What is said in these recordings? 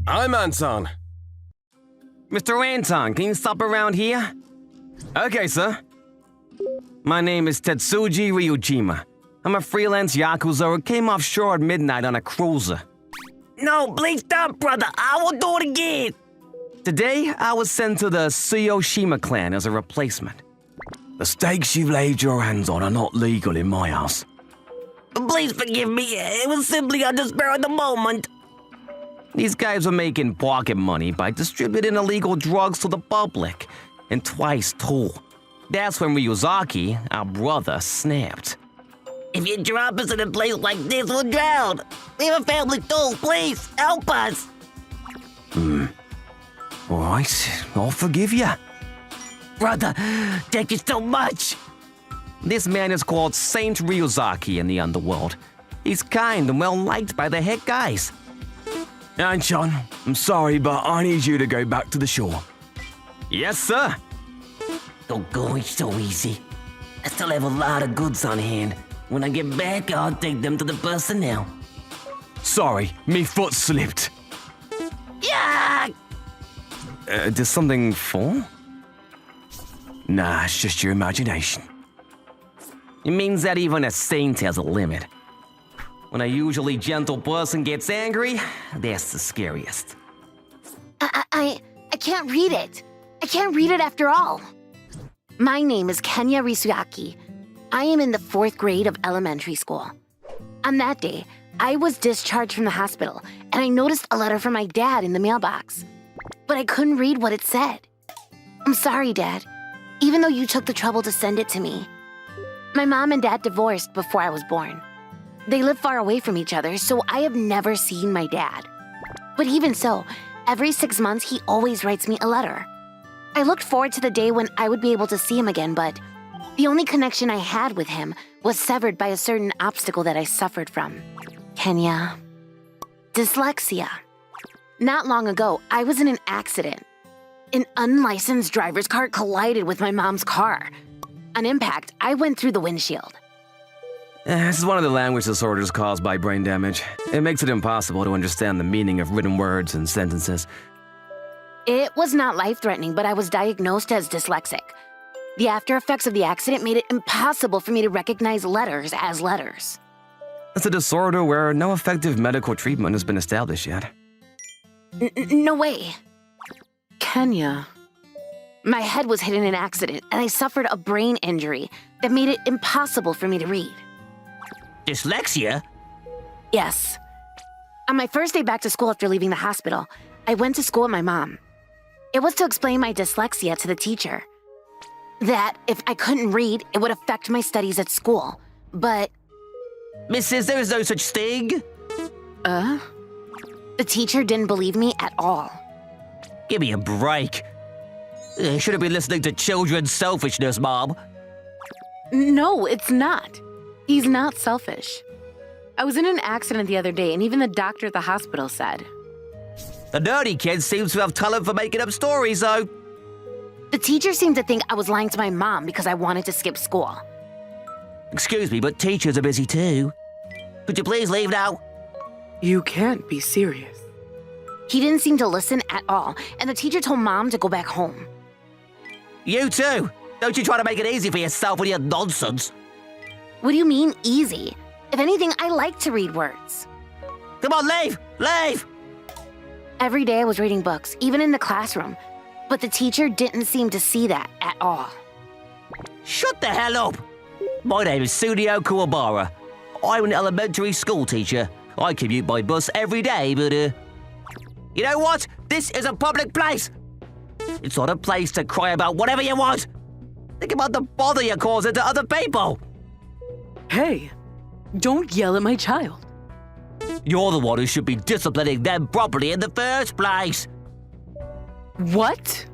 I'm Anton. Mr. Anton, can you stop around here? Okay, sir. My name is Tetsuji Ryujima. I'm a freelance yakuza who came offshore at midnight on a cruiser. No, please stop, brother. I will do it again. Today, I was sent to the Tsuyoshima clan as a replacement. The stakes you've laid your hands on are not legal in my house. Please forgive me. It was simply a despair at the moment. These guys were making pocket money by distributing illegal drugs to the public, and twice too. That's when Ryuzaki, our brother, snapped. If you drop us in a place like this, we'll drown. We have a family too. Please, help us. All right, I'll forgive you. Brother, thank you so much. This man is called Saint Ryuzaki in the underworld. He's kind and well-liked by the head guys. Anton, I'm sorry, but I need you to go back to the shore. Yes, sir. Don't go so easy. I still have a lot of goods on hand. When I get back, I'll take them to the personnel. Sorry, me foot slipped. Yeah! Did something fall? Nah, it's just your imagination. It means that even a saint has a limit. When a usually gentle person gets angry, that's the scariest. I can't read it. I can't read it after all. My name is Kenya Risuyaki. I am in the 4th grade of elementary school. On that day, I was discharged from the hospital, and I noticed a letter from my dad in the mailbox. But I couldn't read what it said. I'm sorry, Dad, even though you took the trouble to send it to me. My mom and dad divorced before I was born. They live far away from each other, so I have never seen my dad. But even so, every 6 months he always writes me a letter. I looked forward to the day when I would be able to see him again, but the only connection I had with him was severed by a certain obstacle that I suffered from. Kenya. Dyslexia. Not long ago, I was in an accident. An unlicensed driver's car collided with my mom's car. On impact, I went through the windshield. This is one of the language disorders caused by brain damage. It makes it impossible to understand the meaning of written words and sentences. It was not life-threatening, but I was diagnosed as dyslexic. The after effects of the accident made it impossible for me to recognize letters as letters. It's a disorder where no effective medical treatment has been established yet. No way. Kenya. My head was hit in an accident, and I suffered a brain injury that made it impossible for me to read. Dyslexia? Yes. On my first day back to school after leaving the hospital, I went to school with my mom. It was to explain my dyslexia to the teacher. That if I couldn't read, it would affect my studies at school. But Mrs., there is no such thing. the teacher didn't believe me at all. Give me a break. I shouldn't be listening to children's selfishness, Mom. No, it's not. He's not selfish. I was in an accident the other day, and even the doctor at the hospital said. The nerdy kid seems to have talent for making up stories, though. The teacher seemed to think I was lying to my mom because I wanted to skip school. Excuse me, but teachers are busy too. Could you please leave now? You can't be serious. He didn't seem to listen at all, and the teacher told Mom to go back home. You too. Don't you try to make it easy for yourself with your nonsense. What do you mean, easy? If anything, I like to read words. Come on, leave! Leave! Every day I was reading books, even in the classroom, but the teacher didn't seem to see that at all. Shut the hell up! My name is Sunio Kuwabara. I'm an elementary school teacher. I commute by bus every day, but you know what? This is a public place! It's not a place to cry about whatever you want! Think about the bother you're causing to other people! Hey, don't yell at my child. You're the one who should be disciplining them properly in the first place! What?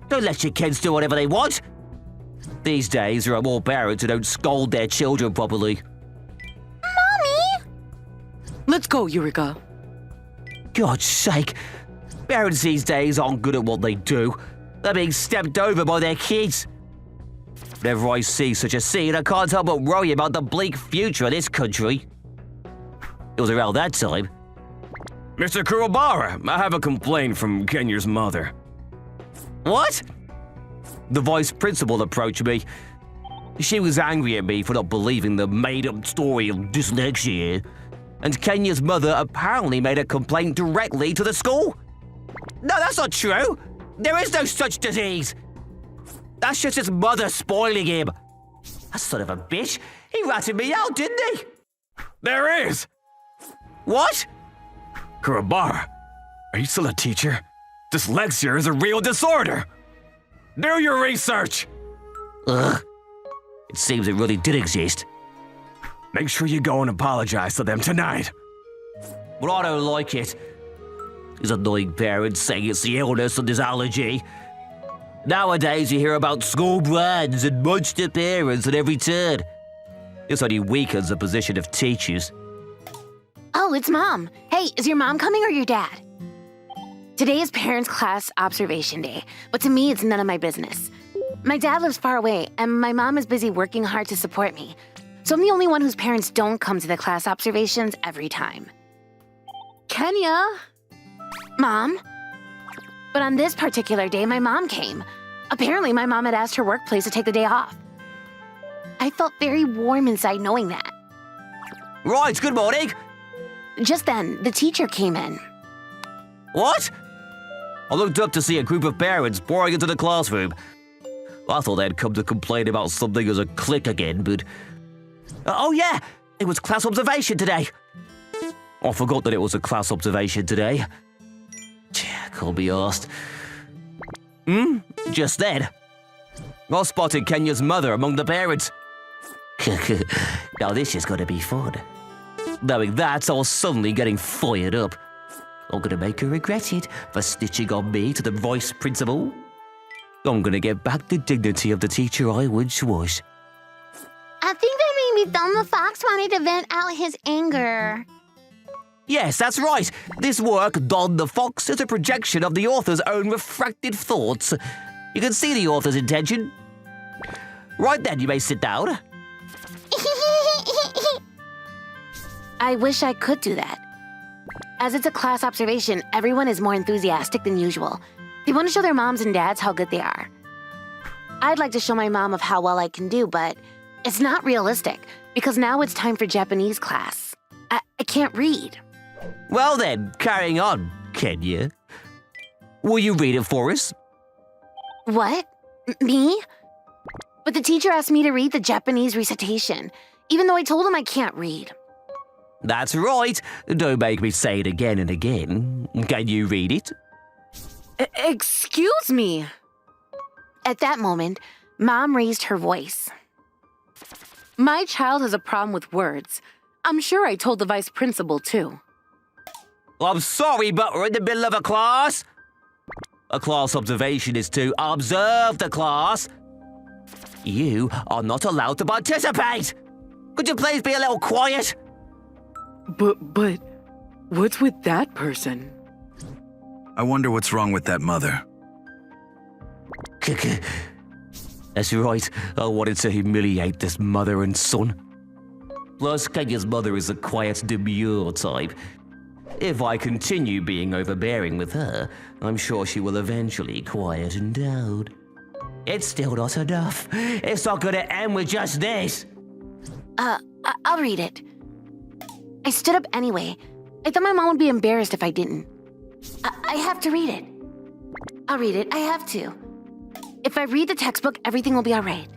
Don't let your kids do whatever they want! These days, there are more parents who don't scold their children properly. Mommy! Let's go, Eureka. God's sake, parents these days aren't good at what they do. They're being stepped over by their kids. Whenever I see such a scene, I can't help but worry about the bleak future of this country. It was around that time. Mr. Kuwabara, I have a complaint from Kenya's mother. What? The vice principal approached me. She was angry at me for not believing the made-up story of dyslexia. And Kenya's mother apparently made a complaint directly to the school. No, that's not true. There is no such disease. That's just his mother spoiling him. That son of a bitch. He ratted me out, didn't he? There is! What? Kuwabara, are you still a teacher? Dyslexia is a real disorder. Do your research. Ugh. It seems it really did exist. Make sure you go and apologize to them tonight. But I don't like it. These annoying parents saying it's the illness and his allergy. Nowadays you hear about school brands and monster parents at every turn. This only weakens the position of teachers. Oh, it's Mom. Hey, is your mom coming or your dad? Today is parents' class observation day, but to me, it's none of my business. My dad lives far away, and my mom is busy working hard to support me. So I'm the only one whose parents don't come to the class observations every time. Kenya? Mom? But on this particular day, my mom came. Apparently, my mom had asked her workplace to take the day off. I felt very warm inside knowing that. Right, good morning. Just then, the teacher came in. What? I looked up to see a group of parents pouring into the classroom. I thought they'd come to complain about something as a clique again, but... Oh yeah, it was class observation today. I forgot that it was a class observation today. Can't be asked. Just then, I spotted Kenya's mother among the parents. Now this is gonna be fun. Knowing that, I was suddenly getting fired up. I'm gonna make her regret it for snitching on me to the vice principal. I'm gonna get back the dignity of the teacher I once was. I think that maybe Don the Fox wanted to vent out his anger. Yes, that's right. This work, Don the Fox, is a projection of the author's own refracted thoughts. You can see the author's intention. Right then, you may sit down. I wish I could do that. As it's a class observation, everyone is more enthusiastic than usual. They want to show their moms and dads how good they are. I'd like to show my mom of how well I can do, but it's not realistic because now it's time for Japanese class. I can't read. Well then, carrying on, Kenya. Will you read it for us? What? Me? But the teacher asked me to read the Japanese recitation, even though I told him I can't read. That's right. Don't make me say it again and again. Can you read it? Excuse me. At that moment, Mom raised her voice. My child has a problem with words. I'm sure I told the vice principal too. I'm sorry, but we're in the middle of a class. A class observation is to observe the class. You are not allowed to participate. Could you please be a little quiet? But what's with that person? I wonder what's wrong with that mother. That's right. I wanted to humiliate this mother and son. Plus, Kenya's mother is a quiet, demure type. If I continue being overbearing with her, I'm sure she will eventually quieten down. It's still not enough. It's not gonna end with just this. I'll read it. I stood up anyway. I thought my mom would be embarrassed if I didn't. I have to read it. I'll read it. I have to. If I read the textbook, everything will be all right.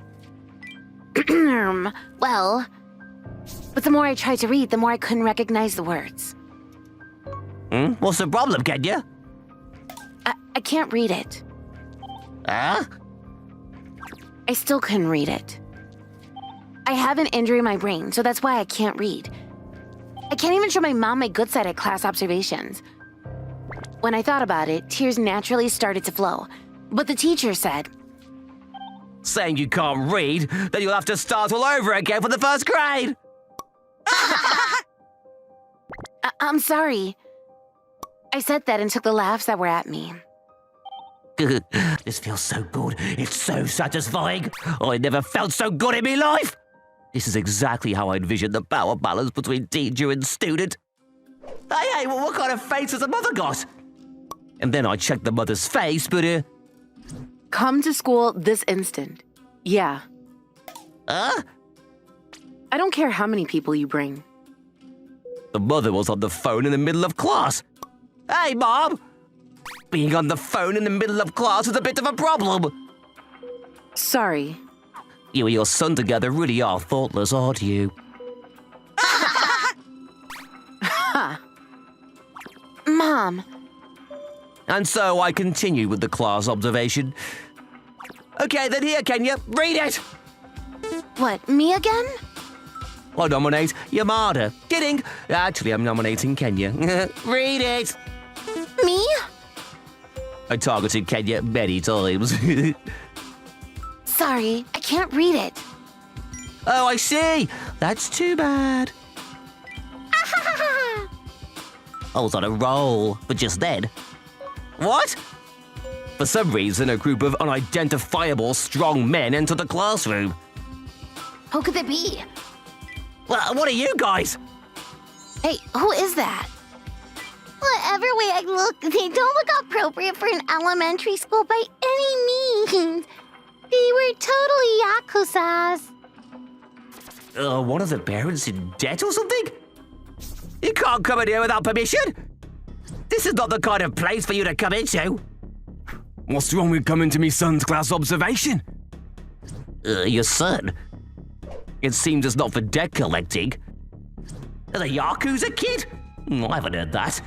Well, but the more I tried to read, the more I couldn't recognize the words. What's the problem, Kenya? I can't read it. Huh? I still couldn't read it. I have an injury in my brain, so that's why I can't read. I can't even show my mom my good side at class observations. When I thought about it, tears naturally started to flow. But the teacher said, Saying you can't read, then you'll have to start all over again for the first grade. I'm sorry. I said that and took the laughs that were at me. This feels so good. It's so satisfying. I never felt so good in my life. This is exactly how I envisioned the power balance between teacher and student. Hey, what kind of face has the mother got? And then I checked the mother's face, but, Come to school this instant. Yeah. Huh? I don't care how many people you bring. The mother was on the phone in the middle of class. Hey, Mom! Being on the phone in the middle of class is a bit of a problem. Sorry. You and your son together really are thoughtless, aren't you? Mom, And so I continued with the class observation. Okay, then here, Kenya, read it! what, me again? I nominate Yamada. Kidding. Actually, I'm nominating Kenya. Read it! Me? I targeted Kenya many times. Sorry, I can't read it. Oh, I see. That's too bad. I was on a roll, but just then. What? For some reason, a group of unidentifiable strong men entered the classroom. Who could they be? Well, what are you guys? Hey, who is that? Whatever way I look, they don't look appropriate for an elementary school by any means. They were totally yakuzas. One of the parents in debt or something? You can't come in here without permission. This is not the kind of place for you to come into. What's wrong with coming to me son's class observation? Your son? It seems it's not for debt collecting. There's a yakuza kid? I haven't heard that.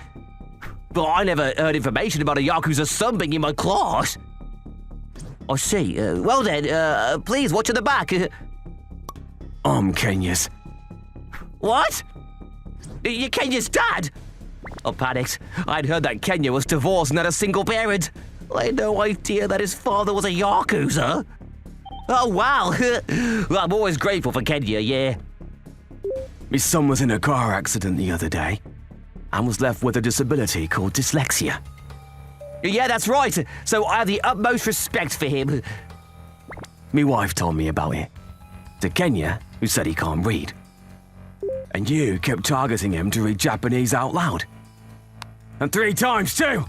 But I never heard information about a yakuza son being in my class. I see. Well then, please watch at the back. I'm Kenya's. What? You're Kenya's dad? I panicked. I'd heard that Kenya was divorced and had a single parent. I had no idea that his father was a yakuza. Oh, wow. Well, I'm always grateful for Kenya, yeah. My son was in a car accident the other day and was left with a disability called dyslexia. Yeah, that's right. So I have the utmost respect for him. My wife told me about it. To Kenya, who said he can't read. And you kept targeting him to read Japanese out loud. And 3 times too!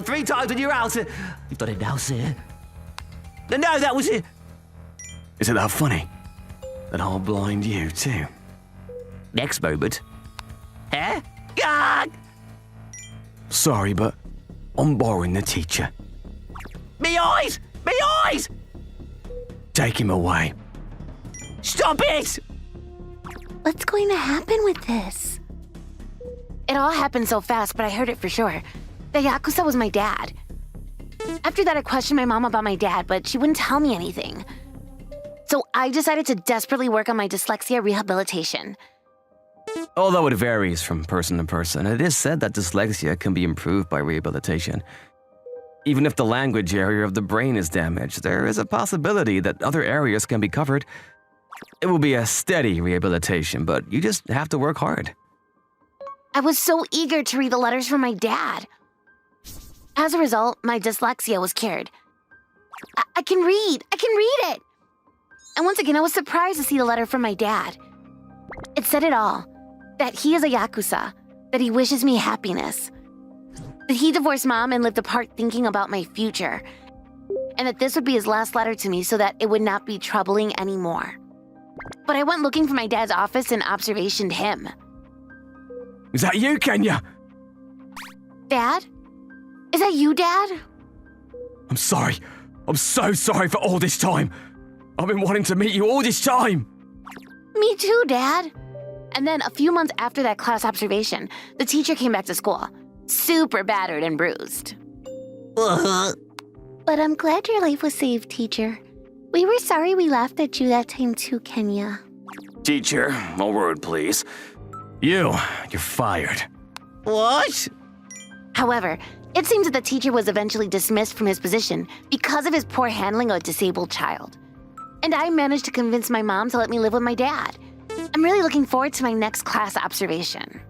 3 times and you're out. You've done it now, sir. No, that was it. Is it that funny? That I'll blind you too. Next moment. Huh? Ah! Sorry, but I'm borrowing the teacher. Me eyes! Me eyes! Take him away. Stop it! What's going to happen with this? It all happened so fast, but I heard it for sure. The yakuza was my dad. After that, I questioned my mom about my dad, but she wouldn't tell me anything. So I decided to desperately work on my dyslexia rehabilitation. Although it varies from person to person, it is said that dyslexia can be improved by rehabilitation. Even if the language area of the brain is damaged, there is a possibility that other areas can be covered. It will be a steady rehabilitation, but you just have to work hard. I was so eager to read the letters from my dad. As a result, my dyslexia was cured. I can read! I can read it! And once again, I was surprised to see the letter from my dad. It said it all. That he is a yakuza. That he wishes me happiness. That he divorced mom and lived apart thinking about my future. And that this would be his last letter to me so that it would not be troubling anymore. But I went looking for my dad's office and observationed him. Is that you, Kenya? Dad? Is that you, Dad? I'm sorry. I'm so sorry for all this time. I've been wanting to meet you all this time. Me too, Dad. And then a few months after that class observation, the teacher came back to school. Super battered and bruised. But I'm glad your life was saved, teacher. We were sorry we laughed at you that time too, Kenya. Teacher, a word, please. You're fired. What? However, it seems that the teacher was eventually dismissed from his position because of his poor handling of a disabled child. And I managed to convince my mom to let me live with my dad. I'm really looking forward to my next class observation.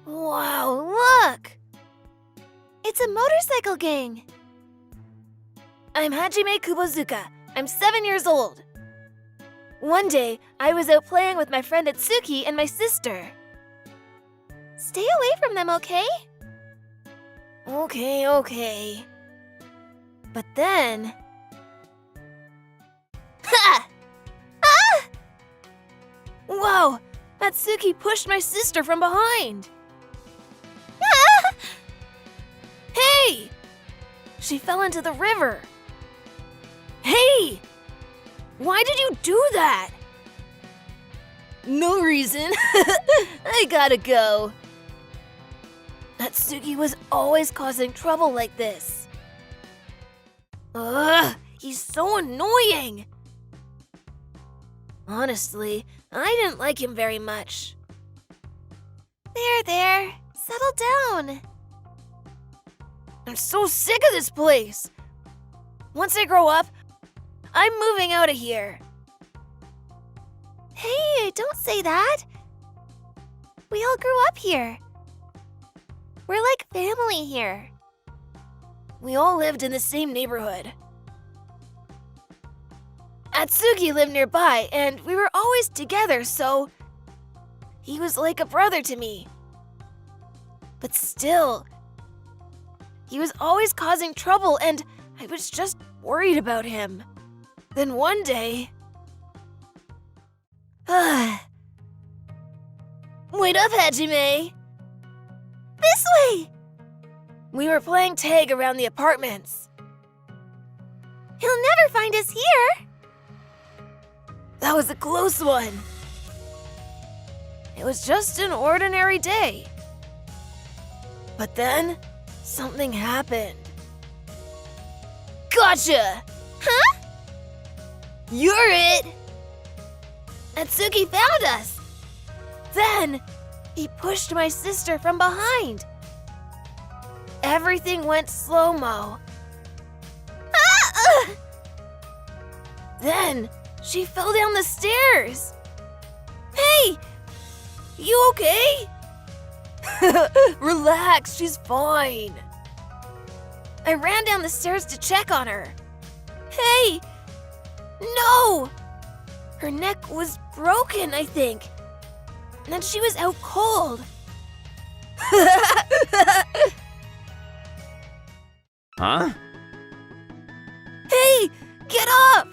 Wow, look! It's a motorcycle gang! I'm Hajime Kubozuka. I'm 7 years old. One day, I was out playing with my friend Atsuki and my sister. Stay away from them, okay? Okay. But then... Ha! Ah! Whoa! Atsuki pushed my sister from behind! Ah! Hey! She fell into the river. Hey! Why did you do that? No reason. I gotta go. Atsuki was always causing trouble like this. Ugh, he's so annoying. Honestly, I didn't like him very much. There. Settle down. I'm so sick of this place. Once I grow up, I'm moving out of here. Hey, don't say that. We all grew up here. We're like family here. We all lived in the same neighborhood. Atsuki lived nearby, and we were always together, so he was like a brother to me. But still, he was always causing trouble, and I was just worried about him. Then one day... Wait up, Hajime! This way! We were playing tag around the apartments. He'll never find us here! That was a close one. It was just an ordinary day. But then, something happened. Gotcha! Huh? You're it! Atsuki found us! Then, he pushed my sister from behind. Everything went slow-mo. Ah! Then, she fell down the stairs. Hey! You okay? Relax, she's fine. I ran down the stairs to check on her. Hey! No! Her neck was broken, I think. And then she was out cold. Huh? Hey! Get up!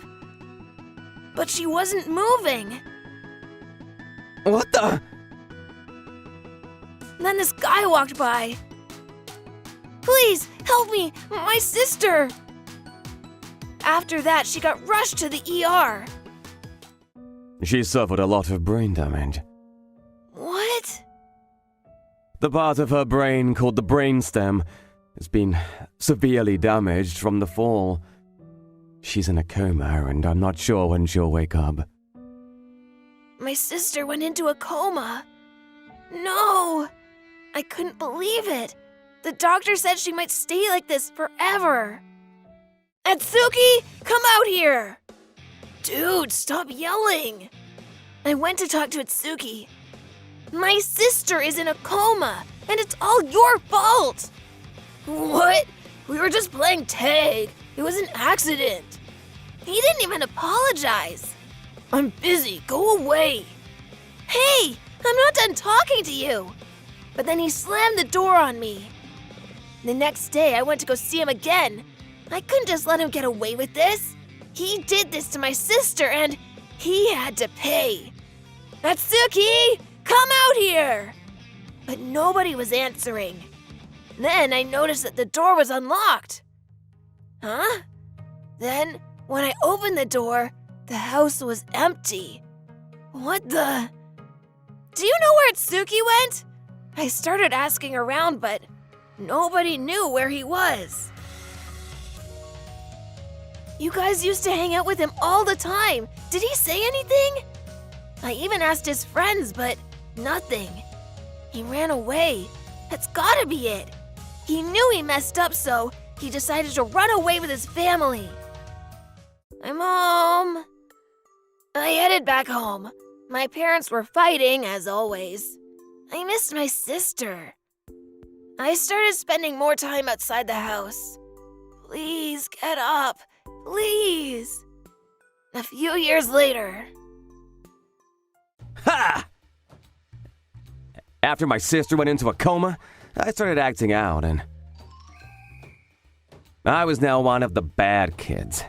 But she wasn't moving. What the? Then this guy walked by. Please, help me! My sister! After that, she got rushed to the ER. She suffered a lot of brain damage. What? The part of her brain called the brainstem has been severely damaged from the fall. She's in a coma, and I'm not sure when she'll wake up. My sister went into a coma. No! I couldn't believe it. The doctor said she might stay like this forever. Atsuki, come out here! Dude, stop yelling! I went to talk to Atsuki. My sister is in a coma, and it's all your fault! What? We were just playing tag. It was an accident. He didn't even apologize. I'm busy. Go away. Hey, I'm not done talking to you. But then he slammed the door on me. The next day, I went to go see him again. I couldn't just let him get away with this. He did this to my sister, and he had to pay. Atsuki, come out here! But nobody was answering. Then I noticed that the door was unlocked. Huh? Then, when I opened the door, the house was empty. What the? Do you know where Atsuki went? I started asking around, but nobody knew where he was. You guys used to hang out with him all the time. Did he say anything? I even asked his friends, but nothing. He ran away. That's gotta be it. He knew he messed up, so he decided to run away with his family. I'm home. I headed back home. My parents were fighting, as always. I missed my sister. I started spending more time outside the house. Please get up. Please. A few years later. Ha! After my sister went into a coma, I started acting out, and I was now one of the bad kids.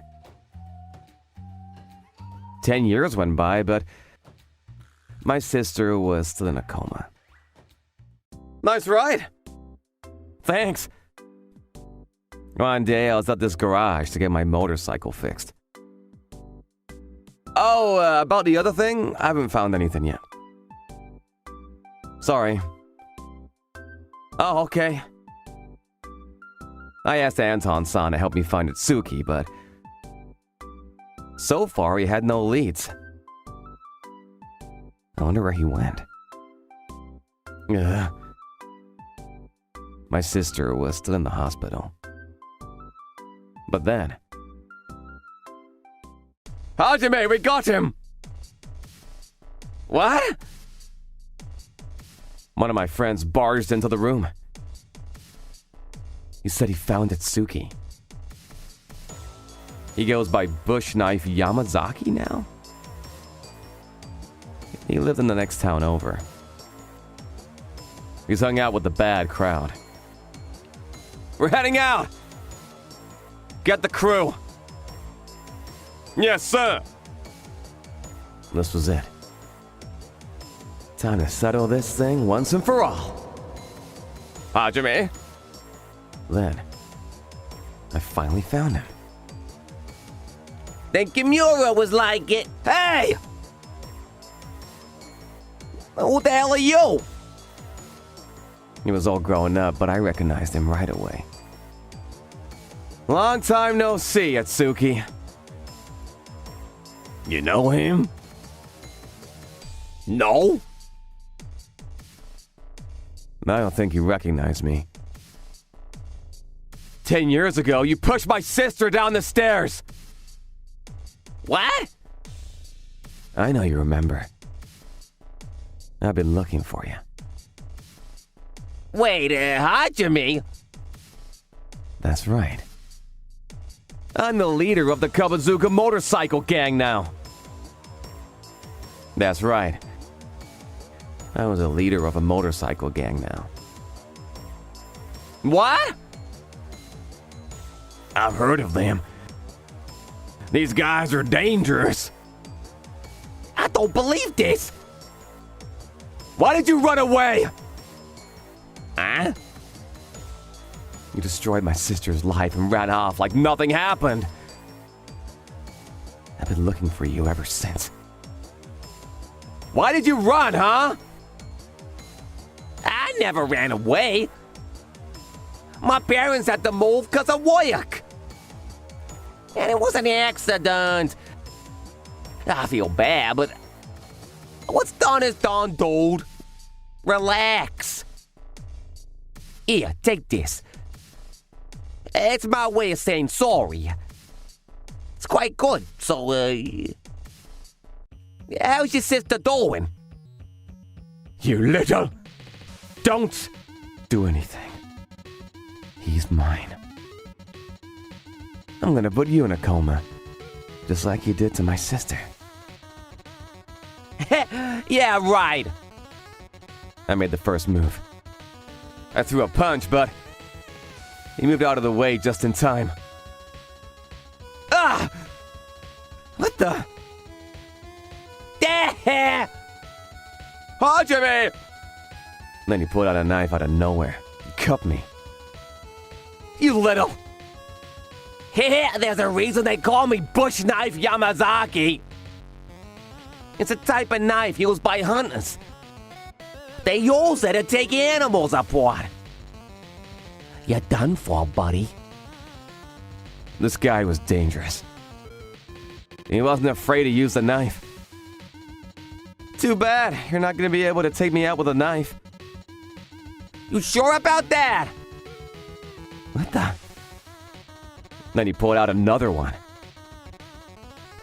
10 years went by, but my sister was still in a coma. Nice ride. Thanks. One day, I was at this garage to get my motorcycle fixed. Oh, about the other thing, I haven't found anything yet. Sorry. Oh, okay. I asked Anton-san to help me find Itsuki, but so far he had no leads. I wonder where he went. Ugh. My sister was still in the hospital. But then... Hajime, we got him! What? One of my friends barged into the room. He said he found Itsuki. He goes by Bush Knife Yamazaki now? He lived in the next town over. He's hung out with the bad crowd. We're heading out! Get the crew! Yes, sir! This was it. Time to settle this thing once and for all. Hajime? Then, I finally found him. Then Kimura was like it. Hey! Who the hell are you? He was all grown up, but I recognized him right away. Long time no see, Itsuki. You know him? No. I don't think you recognize me. 10 years ago, you pushed my sister down the stairs! What? I know you remember. I've been looking for you. Wait, Hajime? That's right. I'm the leader of the Kabazuka motorcycle gang now. That's right. I was a leader of a motorcycle gang now. What? I've heard of them. These guys are dangerous. I don't believe this. Why did you run away? Huh? You destroyed my sister's life and ran off like nothing happened. I've been looking for you ever since. Why did you run, huh? I never ran away. My parents had to move because of work. And it was an accident. I feel bad, but what's done is done, dude. Relax. Here, take this. It's my way of saying sorry. It's quite good, so, how's your sister doing? You little... Don't do anything. He's mine. I'm gonna put you in a coma. Just like you did to my sister. Yeah, right. I made the first move. I threw a punch, but he moved out of the way just in time. Ah! What the? Hajime! Then he pulled out a knife out of nowhere. He cut me. You little... There's a reason they call me Bush Knife Yamazaki. It's a type of knife used by hunters. They use it to take animals apart. You're done for, buddy. This guy was dangerous. He wasn't afraid to use the knife. Too bad you're not going to be able to take me out with a knife. You sure about that? What the? Then he pulled out another one.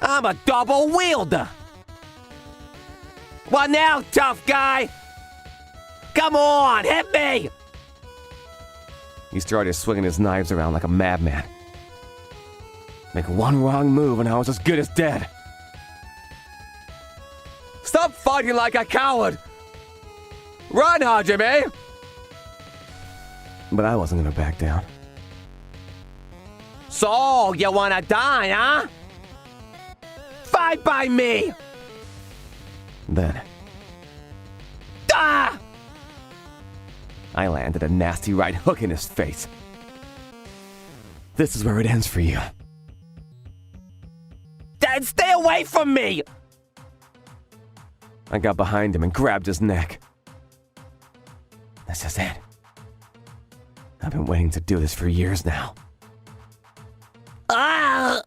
I'm a double wielder. What now, tough guy? Come on, hit me! He started swinging his knives around like a madman. Make one wrong move and I was as good as dead. Stop fighting like a coward! Run, Hajime! But I wasn't gonna back down. So, you wanna die, huh? Fight by me! Then... Ah! I landed a nasty right hook in his face. This is where it ends for you. Dad, stay away from me! I got behind him and grabbed his neck. This is it. I've been waiting to do this for years now. Ah!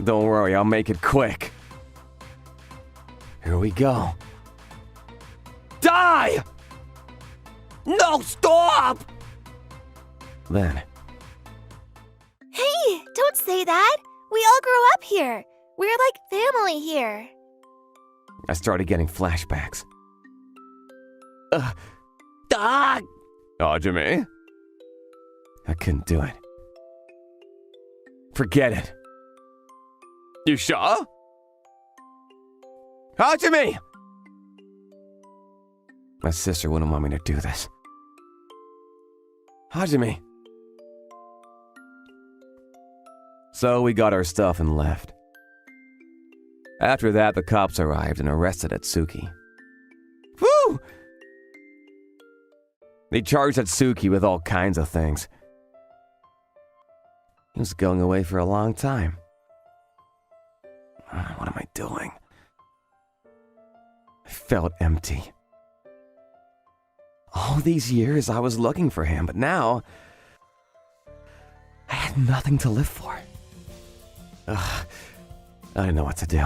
Don't worry, I'll make it quick. Here we go. Die! No, stop! Then, Hey, don't say that. We all grew up here. We're like family here. I started getting flashbacks. Hajime? I couldn't do it. Forget it. You sure? Hajime! My sister wouldn't want me to do this. Hajime. So we got our stuff and left. After that, the cops arrived and arrested Atsuki. Whew! They charged Atsuki with all kinds of things. He was going away for a long time. What am I doing? I felt empty. All these years I was looking for him, but now I had nothing to live for. I didn't know what to do.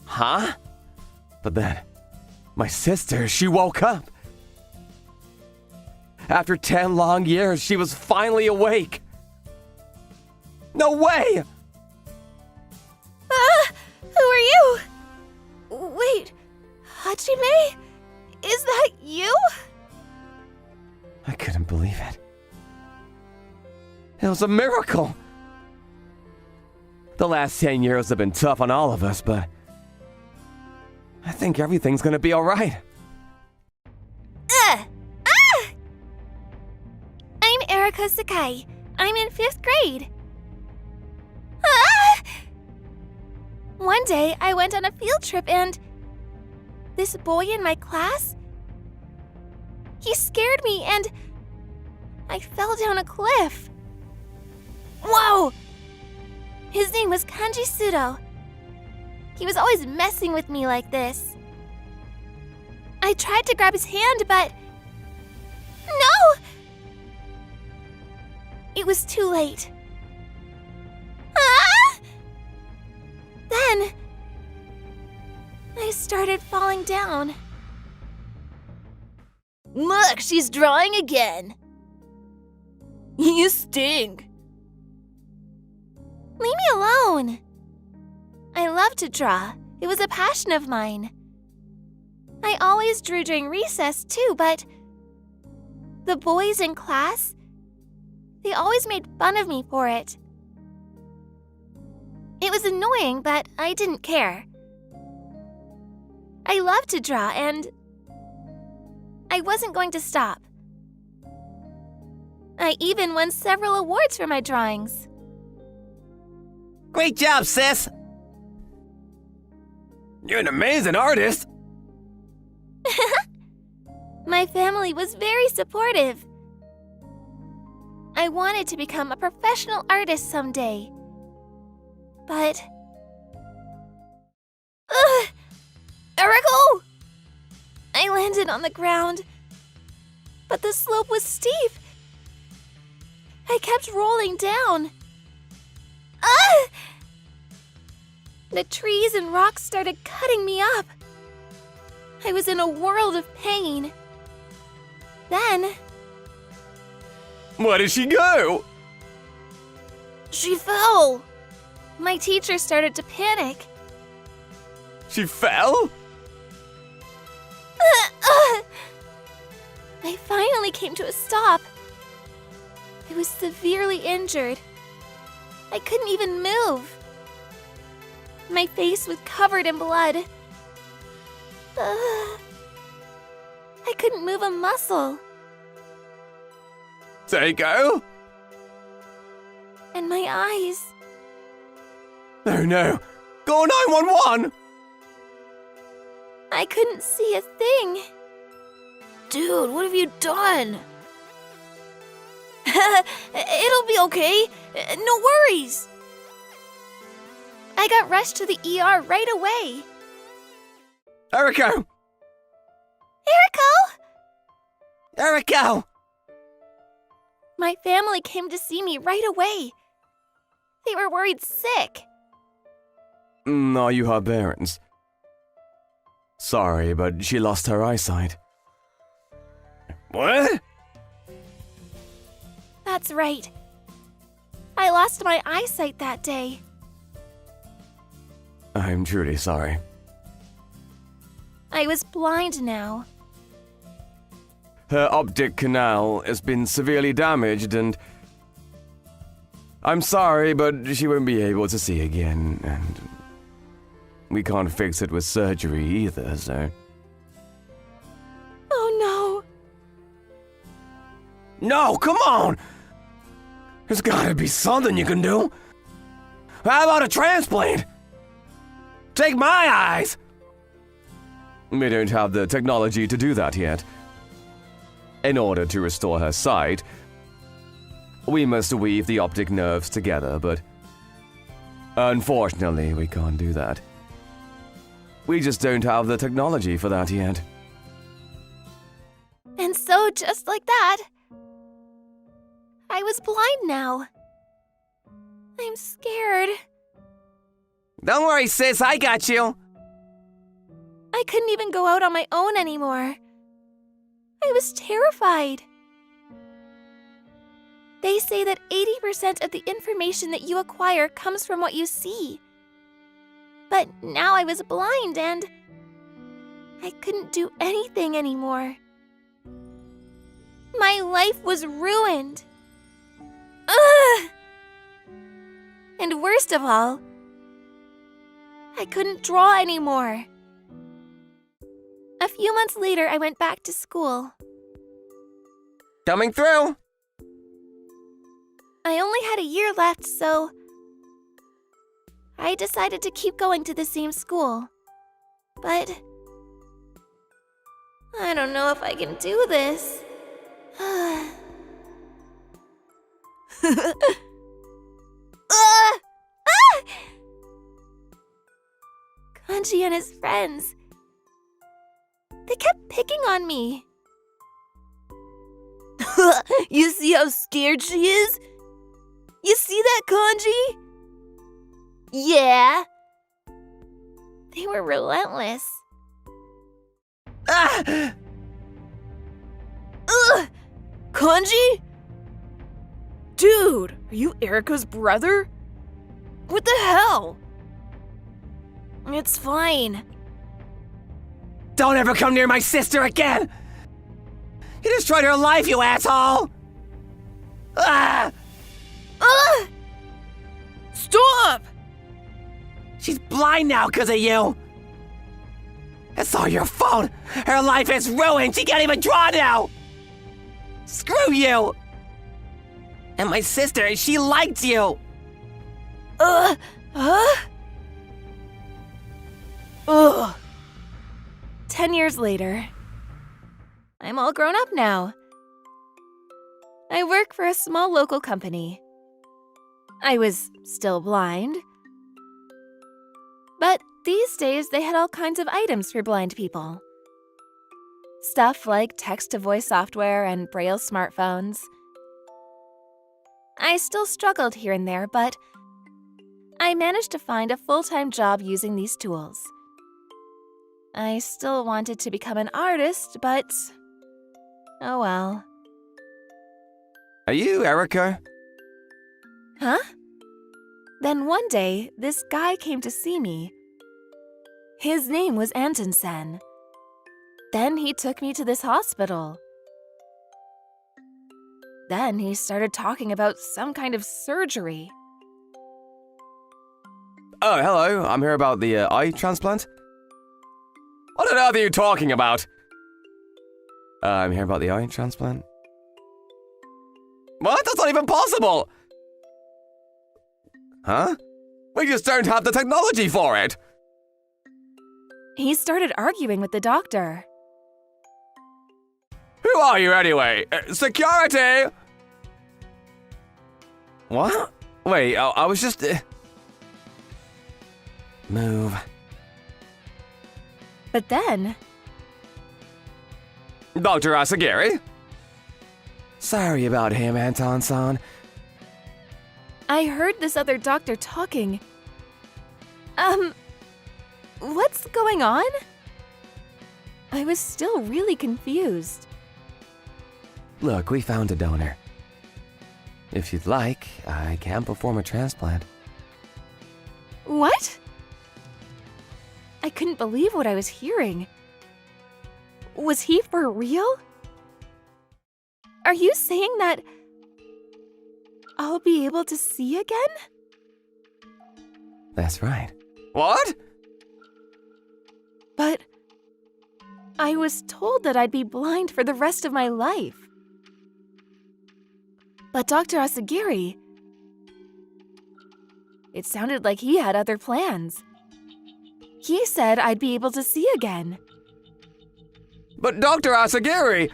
Huh? But then, my sister, she woke up. After 10 long years, she was finally awake. No way! Who are you? Wait, Hajime? Is that you? I couldn't believe it. It was a miracle. The last 10 years have been tough on all of us, but I think everything's gonna be all right. I'm Erika Sakai. I'm in 5th grade. One day, I went on a field trip and this boy in my class, he scared me and I fell down a cliff. Whoa! His name was Kanji Sudo. He was always messing with me like this. I tried to grab his hand, but... No! It was too late. Then... I started falling down. Look, she's drawing again. You stink. Leave me alone. I love to draw. It was a passion of mine. I always drew during recess too, but the boys in class, they always made fun of me for it. It was annoying, but I didn't care. I love to draw, and I wasn't going to stop. I even won several awards for my drawings. Great job, sis! You're an amazing artist. My family was very supportive. I wanted to become a professional artist someday. But... Eriko! I landed on the ground, but the slope was steep. I kept rolling down. The trees and rocks started cutting me up. I was in a world of pain. Then... What did she do? she fell. My teacher started to panic. She fell? I finally came to a stop. I was severely injured. I couldn't even move. My face was covered in blood. I couldn't move a muscle. Seiko? And my eyes. Oh no! Call 911! I couldn't see a thing. Dude, what have you done? It'll be okay. No worries. I got rushed to the ER right away. Eriko! Eriko! My family came to see me right away. They were worried sick. Are you her parents? Sorry, but she lost her eyesight. What? That's right. I lost my eyesight that day. I'm truly sorry. I was blind now. Her optic canal has been severely damaged and... I'm sorry, but she won't be able to see again, and... we can't fix it with surgery either, so... Oh No, come on! There's gotta be something you can do. How about a transplant? Take my eyes! We don't have the technology to do that yet. In order to restore her sight, we must weave the optic nerves together, but unfortunately, we can't do that. We just don't have the technology for that yet. no! And so, just like that, I was blind now. I'm scared. Don't worry, sis, I got you. I couldn't even go out on my own anymore. I was terrified. They say that 80% of the information that you acquire comes from what you see. But now I was blind and I couldn't do anything anymore. My life was ruined. Ugh! And worst of all, I couldn't draw anymore. A few months later, I went back to school. Coming through. I only had a year left, so I decided to keep going to the same school. But I don't know if I can do this. Kanji and his friends. They kept picking on me. You see how scared she is? You see that, Kanji? Yeah. They were relentless. Ugh! Kanji? Dude, are you Erika's brother? What the hell? It's fine. Don't ever come near my sister again! You destroyed her life, you asshole! Ah! Ugh! Stop! She's blind now because of you! It's all your fault! Her life is ruined! She can't even draw now! Screw you! And my sister, she liked you! Ugh! 10 years later. I'm all grown up now. I work for a small local company. I was still blind. But these days, they had all kinds of items for blind people. Stuff like text-to-voice software and Braille smartphones. I still struggled here and there, but I managed to find a full-time job using these tools. I still wanted to become an artist, but oh well. Are you Erika? Huh? Then one day, this guy came to see me. His name was Anton. Then he took me to this hospital. Then he started talking about some kind of surgery. Oh, hello. I'm here about the eye transplant. What on earth are you talking about? I'm here about the eye transplant. What? That's not even possible! Huh? We just don't have the technology for it! He started arguing with the doctor. Who are you anyway? Security! What? Wait, I was just... Move. But then, Dr. Asagiri? Sorry about him, Anton-san. I heard this other doctor talking. What's going on? I was still really confused. Look, we found a donor. If you'd like, I can perform a transplant. What? I couldn't believe what I was hearing. Was he for real? Are you saying that I'll be able to see again? That's right. What? But I was told that I'd be blind for the rest of my life. But Dr. Asagiri, it sounded like he had other plans. He said I'd be able to see again. But Dr. Asagiri,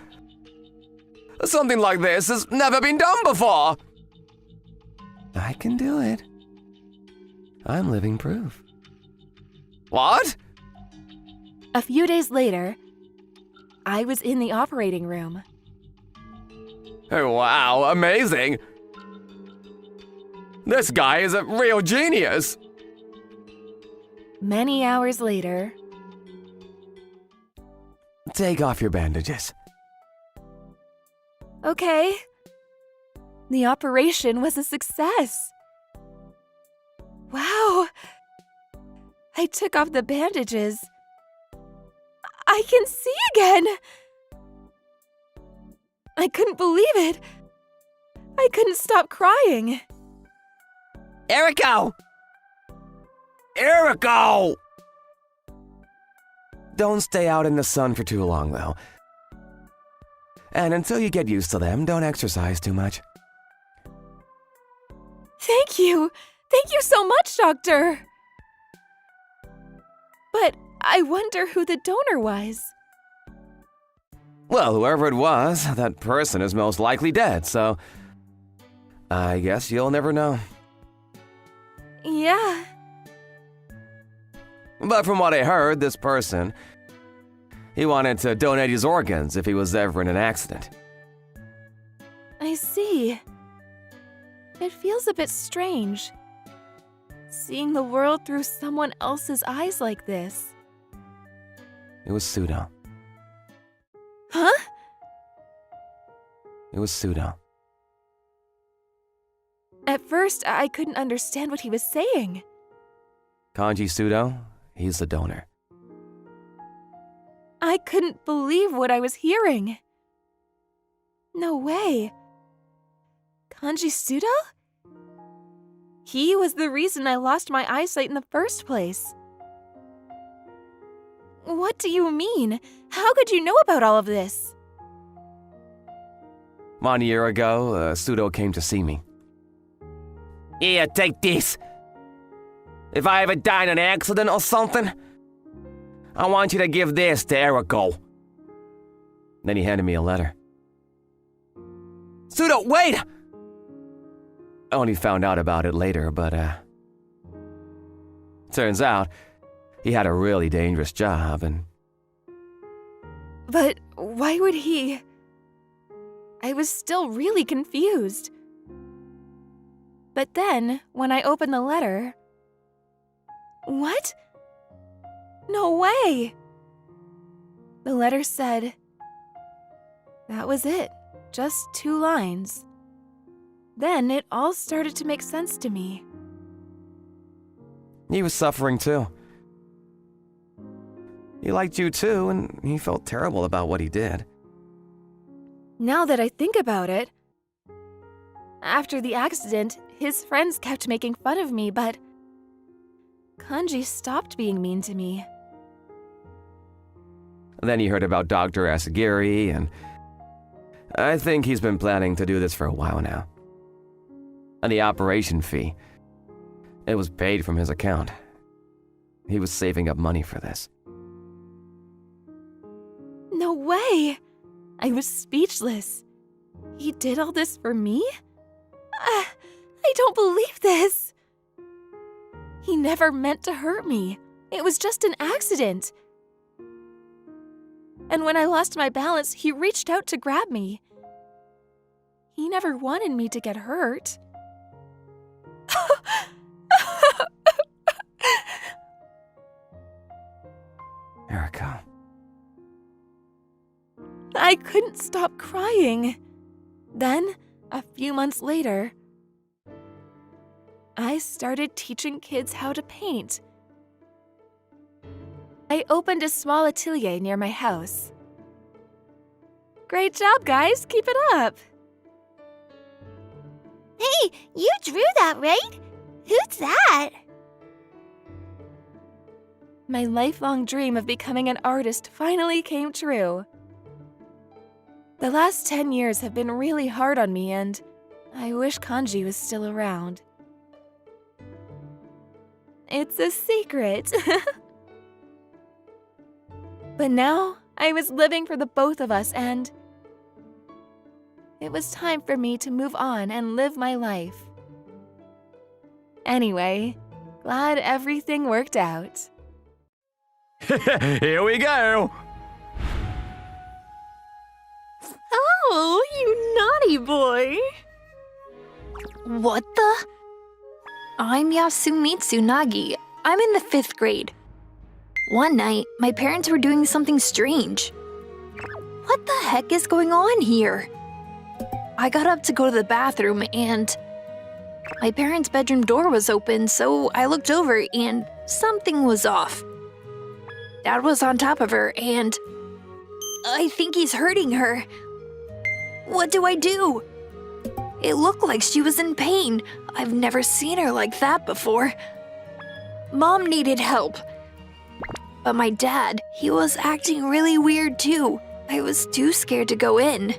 something like this has never been done before. I can do it. I'm living proof. What? A few days later, I was in the operating room. Oh, wow, amazing. This guy is a real genius. Many hours later, Take off your bandages. okay, the operation was a success. Wow! I took off the bandages. I can see again! I couldn't believe it. I couldn't stop crying. Eriko! Eriko! Don't stay out in the sun for too long, though. And until you get used to them, don't exercise too much. Thank you! Thank you so much, Doctor! But I wonder who the donor was. Well, whoever it was, that person is most likely dead, so I guess you'll never know. Yeah. But from what I heard, this person, he wanted to donate his organs if he was ever in an accident. I see. It feels a bit strange, seeing the world through someone else's eyes like this. It was pseudo. Huh? It was pseudo. At first, I couldn't understand what he was saying. Kanji Pseudo, he's the donor. I couldn't believe what I was hearing. No way. Kanji Pseudo? He was the reason I lost my eyesight in the first place. What do you mean? How could you know about all of this? 1 year ago, Pseudo came to see me. Here, take this. If I ever die in an accident or something, I want you to give this to Eriko. Then he handed me a letter. Pseudo, wait! I only found out about it later, but turns out he had a really dangerous job and... But why would he? I was still really confused. But then, when I opened the letter... What? No way! The letter said... That was it. Just 2 lines. Then it all started to make sense to me. He was suffering too. He liked you too, and he felt terrible about what he did. Now that I think about it, after the accident, his friends kept making fun of me, but Kanji stopped being mean to me. Then he heard about Dr. Asagiri, and I think he's been planning to do this for a while now. And the operation fee, it was paid from his account. He was saving up money for this. No way! I was speechless. He did all this for me? I don't believe this. He never meant to hurt me. It was just an accident. And when I lost my balance, he reached out to grab me. He never wanted me to get hurt. Erica. I couldn't stop crying. Then, a few months later, I started teaching kids how to paint. I opened a small atelier near my house. Great job, guys. Keep it up. Hey, you drew that, right? Who's that? My lifelong dream of becoming an artist finally came true. The last 10 years have been really hard on me, and I wish Kanji was still around. It's a secret. But now, I was living for the both of us, and it was time for me to move on and live my life. Anyway, glad everything worked out. Here we go. Oh, you naughty boy. What the? I'm Yasumitsu Nagi. I'm in the 5th grade. One night, my parents were doing something strange. What the heck is going on here? I got up to go to the bathroom and my parents' bedroom door was open, so I looked over and something was off. Dad was on top of her and I think he's hurting her. What do I do? It looked like she was in pain. I've never seen her like that before. Mom needed help. But my dad, he was acting really weird too. I was too scared to go in.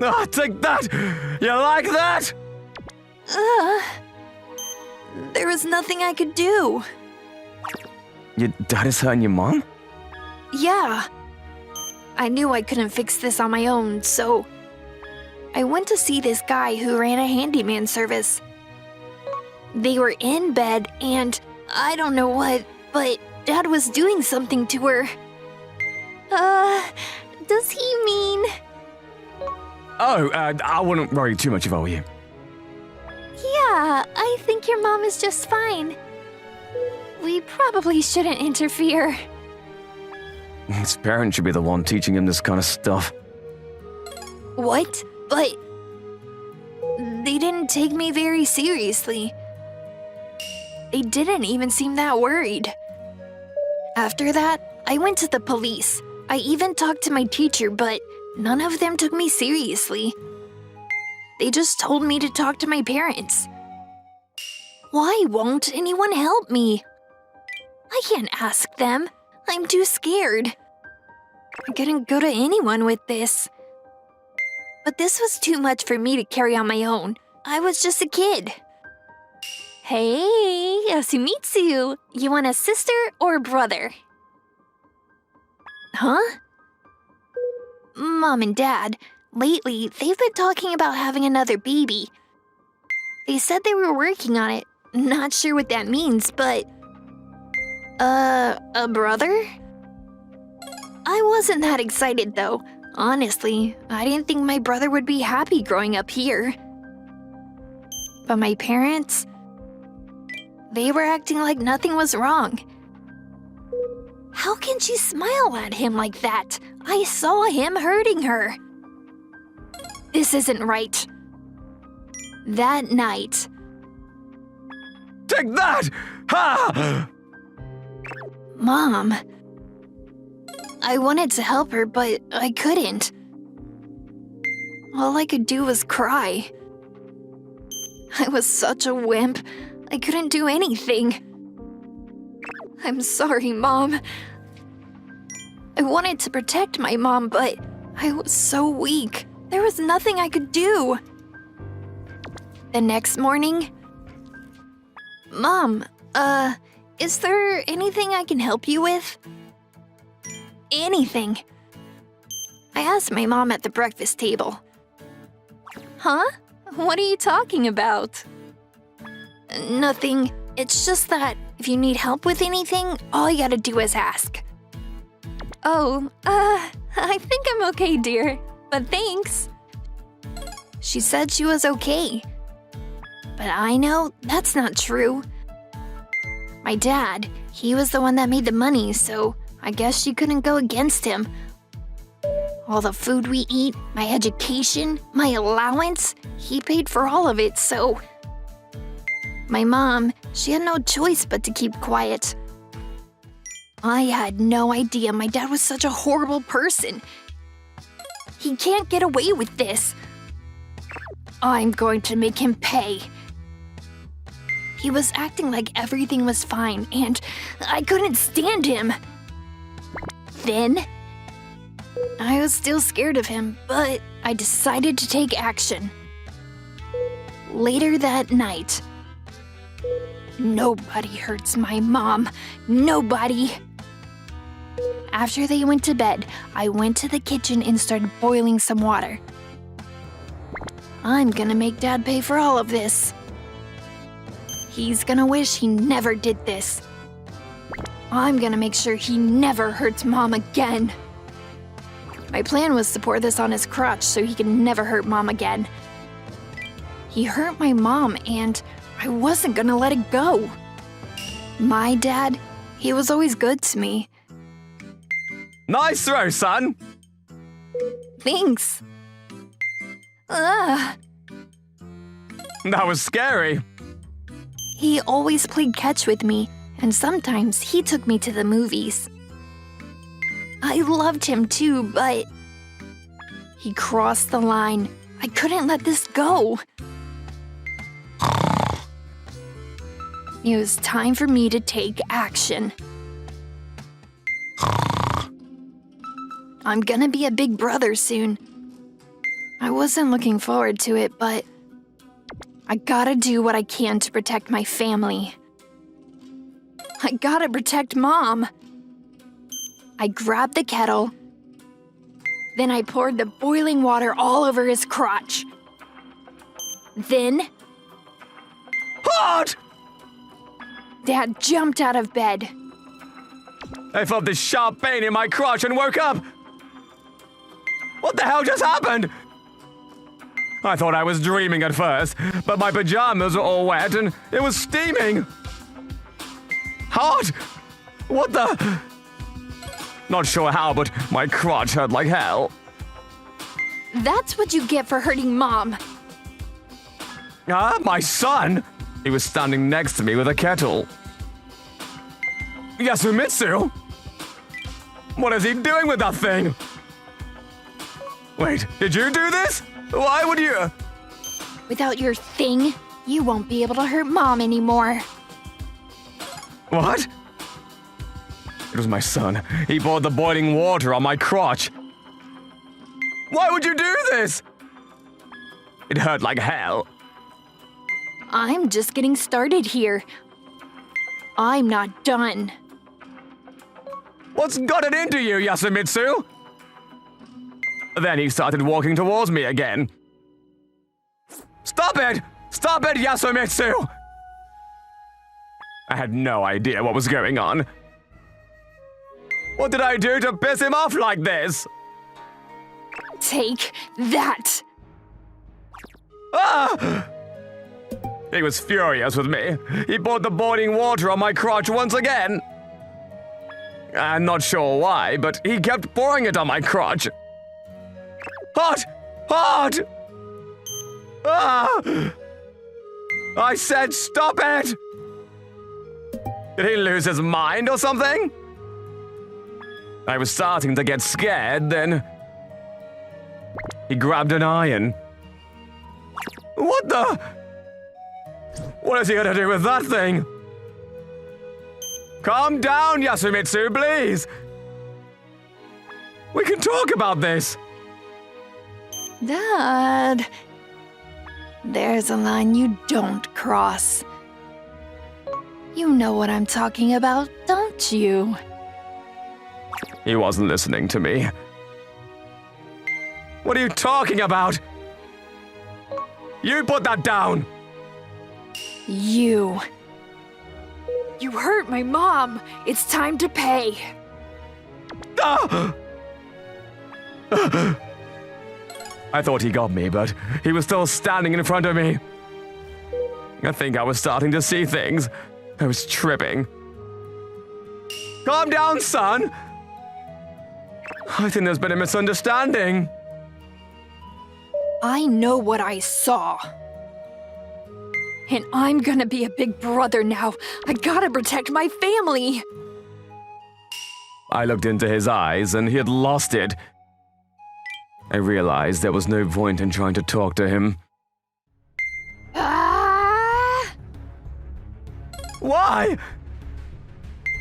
Ah, take that! You like that? There was nothing I could do. Your dad is hurting your mom? Yeah. I knew I couldn't fix this on my own, so I went to see this guy who ran a handyman service. They were in bed and I don't know what, but Dad was doing something to her. Does he mean? Oh, I wouldn't worry too much if I were you. Yeah, I think your mom is just fine. We probably shouldn't interfere. His parents should be the one teaching him this kind of stuff. What? But they didn't take me very seriously. They didn't even seem that worried. After that, I went to the police. I even talked to my teacher, but none of them took me seriously. They just told me to talk to my parents. Why won't anyone help me? I can't ask them. I'm too scared. I couldn't go to anyone with this. But this was too much for me to carry on my own. I was just a kid. Hey, Yasumitsu, you want a sister or a brother? Huh? Mom and Dad, lately they've been talking about having another baby. They said they were working on it. Not sure what that means, but... a brother? I wasn't that excited though. Honestly, I didn't think my brother would be happy growing up here. But my parents... they were acting like nothing was wrong. How can she smile at him like that? I saw him hurting her. This isn't right. That night... Take that! Ha! Mom... I wanted to help her, but I couldn't. All I could do was cry. I was such a wimp. I couldn't do anything. I'm sorry, Mom. I wanted to protect my mom, but I was so weak. There was nothing I could do. The next morning, Mom, is there anything I can help you with? Anything. I asked my mom at the breakfast table. Huh? What are you talking about? Nothing. It's just that if you need help with anything, all you gotta do is ask. Oh, I think I'm okay, dear. But thanks. She said she was okay. But I know that's not true. My dad, he was the one that made the money, so I guess she couldn't go against him. All the food we eat, my education, my allowance, he paid for all of it, so... My mom, she had no choice but to keep quiet. I had no idea my dad was such a horrible person. He can't get away with this. I'm going to make him pay. He was acting like everything was fine, and I couldn't stand him. Then, I was still scared of him, but I decided to take action. Later that night, nobody hurts my mom. Nobody. After they went to bed, I went to the kitchen and started boiling some water. I'm gonna make Dad pay for all of this. He's gonna wish he never did this. I'm gonna make sure he never hurts Mom again. My plan was to pour this on his crotch so he can never hurt Mom again. He hurt my mom and I wasn't gonna let it go. My dad, he was always good to me. Nice throw, son. Thanks. Ugh. That was scary. He always played catch with me, and sometimes he took me to the movies. I loved him too, but he crossed the line. I couldn't let this go. It was time for me to take action. I'm gonna be a big brother soon. I wasn't looking forward to it, but I gotta do what I can to protect my family. I gotta protect Mom. I grabbed the kettle. Then I poured the boiling water all over his crotch. Then... Hot! Dad jumped out of bed. I felt this sharp pain in my crotch and woke up. What the hell just happened? I thought I was dreaming at first, but my pajamas were all wet and it was steaming. Hot? What the? Not sure how, but my crotch hurt like hell. That's what you get for hurting Mom. Ah, my son? He was standing next to me with a kettle. Yasumitsu? What is he doing with that thing? Wait, did you do this? Why would you? Without your thing, you won't be able to hurt Mom anymore. What? It was my son. He poured the boiling water on my crotch. Why would you do this? It hurt like hell. I'm just getting started here. I'm not done. What's got it into you, Yasumitsu? Then he started walking towards me again. Stop it! Stop it, Yasumitsu! I had no idea what was going on. What did I do to piss him off like this? Take that! Ah! He was furious with me. He poured the boiling water on my crotch once again. I'm not sure why, but he kept pouring it on my crotch. Hot! Hot! Ah! I said stop it! Did he lose his mind or something? I was starting to get scared, then... He grabbed an iron. What the? What is he gonna do with that thing? Calm down, Yasumitsu, please! We can talk about this! Dad, there's a line you don't cross. You know what I'm talking about, don't you? He wasn't listening to me. What are you talking about? You put that down! You hurt my mom. It's time to pay. Ah! I thought he got me, but he was still standing in front of me. I think I was starting to see things. I was tripping. Calm down, son! I think there's been a misunderstanding. I know what I saw. And I'm gonna be a big brother now. I gotta protect my family. I looked into his eyes and he had lost it. I realized there was no point in trying to talk to him. Ah! Why?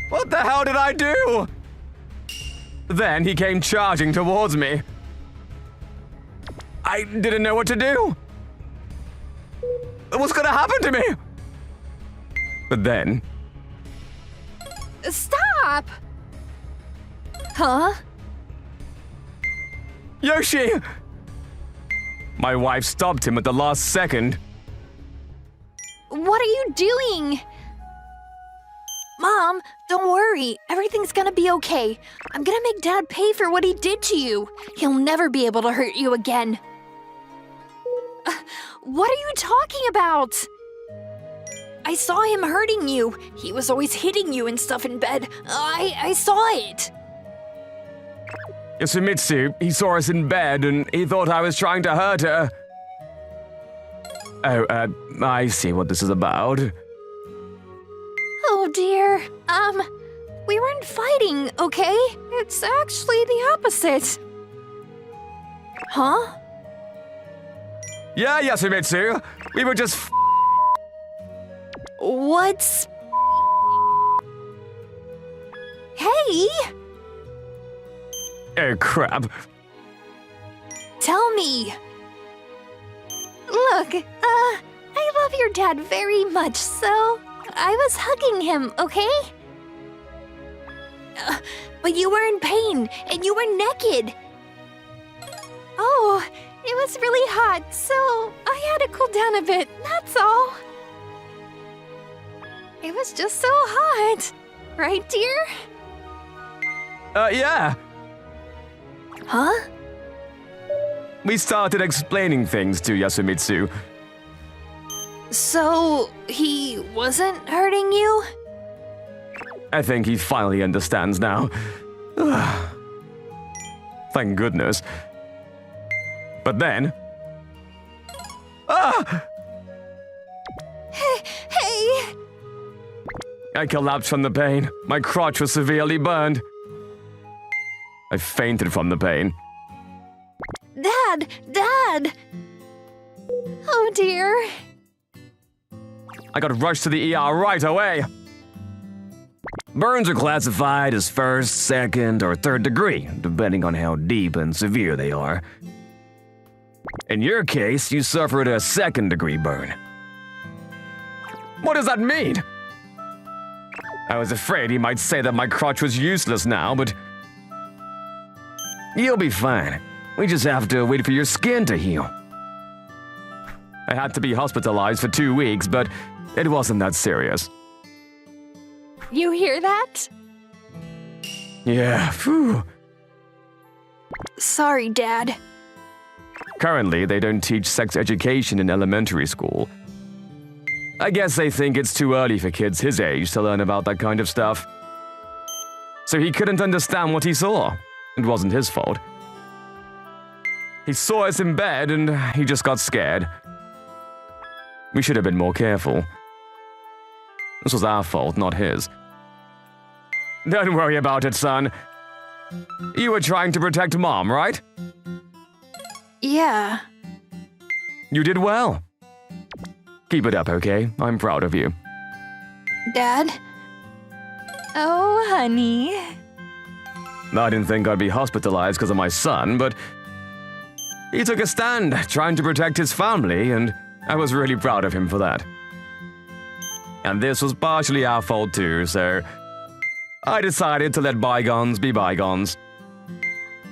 What the hell did I do? Then he came charging towards me. I didn't know what to do. What's gonna happen to me? But then... Stop! Huh? Yoshi! My wife stopped him at the last second. What are you doing? Mom, don't worry. Everything's gonna be okay. I'm gonna make Dad pay for what he did to you. He'll never be able to hurt you again. What are you talking about? I saw him hurting you. He was always hitting you and stuff in bed. I saw it. Yasumitsu, he saw us in bed and he thought I was trying to hurt her. Oh, I see what this is about. Oh dear. We weren't fighting, okay? It's actually the opposite. Huh? Yeah, Yasumitsu, we were just What's... Hey! Oh, crap. Tell me. Look, I love your dad very much, so I was hugging him, okay? But you were in pain, and you were naked. Oh, it was really hot, so I had to cool down a bit, that's all. It was just so hot. Right, dear? Yeah. Huh? We started explaining things to Yasumitsu. So, he wasn't hurting you? I think he finally understands now. Thank goodness. But then... Ah! Hey! I collapsed from the pain. My crotch was severely burned. I fainted from the pain. Dad! Oh dear. I got rushed to the ER right away. Burns are classified as first, second, or third degree, depending on how deep and severe they are. In your case, you suffered a second-degree burn. What does that mean? I was afraid he might say that my crotch was useless now, but... You'll be fine. We just have to wait for your skin to heal. I had to be hospitalized for 2 weeks, but it wasn't that serious. You hear that? Yeah, phew. Sorry, Dad. Currently, they don't teach sex education in elementary school. I guess they think it's too early for kids his age to learn about that kind of stuff. So he couldn't understand what he saw. It wasn't his fault. He saw us in bed and he just got scared. We should have been more careful. This was our fault, not his. Don't worry about it, son. You were trying to protect Mom, right? Yeah. You did well. Keep it up, okay? I'm proud of you. Dad? Oh, honey. I didn't think I'd be hospitalized because of my son, but he took a stand trying to protect his family, and I was really proud of him for that. And this was partially our fault too, so I decided to let bygones be bygones.